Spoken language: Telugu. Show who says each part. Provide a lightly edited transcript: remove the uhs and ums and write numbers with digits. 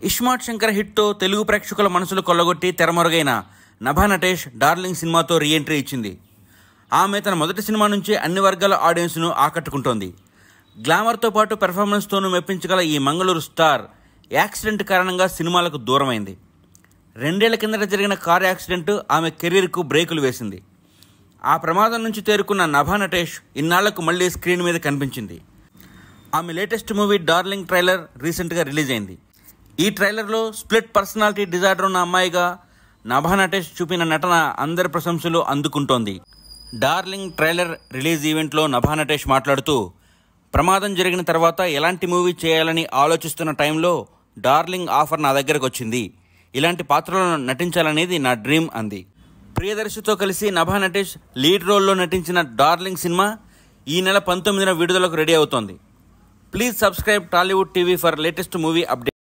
Speaker 1: ఇస్మార్ట్ శంకర్ హిట్తో తెలుగు ప్రేక్షకుల మనసులు కొల్లగొట్టి తెరమరుగైన నభా నటేష్ డార్లింగ్ సినిమాతో రీఎంట్రీ ఇచ్చింది. ఆమె తన మొదటి సినిమా నుంచి అన్ని వర్గాల ఆడియన్స్ను ఆకట్టుకుంటోంది. గ్లామర్తో పాటు పెర్ఫార్మెన్స్తోనూ మెప్పించగల ఈ మంగళూరు స్టార్ యాక్సిడెంట్ కారణంగా సినిమాలకు దూరమైంది. 2 ఏళ్ల కిందట జరిగిన కారు యాక్సిడెంట్ ఆమె కెరీర్కు బ్రేకులు వేసింది. ఆ ప్రమాదం నుంచి తేరుకున్న నభా నటేష్ ఇన్నాళ్లకు మళ్లీ స్క్రీన్ మీద కనిపించింది. ఆమె లేటెస్ట్ మూవీ డార్లింగ్ ట్రైలర్ రీసెంట్గా రిలీజ్ అయింది. ఈ ట్రైలర్లో స్ప్లిట్ పర్సనాలిటీ డిజార్డర్ ఉన్న అమ్మాయిగా నభా నటేష్ చూపిన నటన అందరి ప్రశంసలు అందుకుంటోంది. డార్లింగ్ ట్రైలర్ రిలీజ్ ఈవెంట్లో నభా నటేష్ మాట్లాడుతూ, ప్రమాదం జరిగిన తర్వాత ఎలాంటి మూవీ చేయాలని ఆలోచిస్తున్న టైంలో డార్లింగ్ ఆఫర్ నా దగ్గరకు వచ్చింది. ఇలాంటి పాత్రలను నటించాలనేది నా డ్రీమ్ అంది. ప్రియదర్శితో కలిసి నభా నటేష్ లీడ్ రోల్లో నటించిన డార్లింగ్ సినిమా ఈ నెల 19న విడుదలకు రెడీ అవుతోంది. Please subscribe Tollywood TV for latest movie update.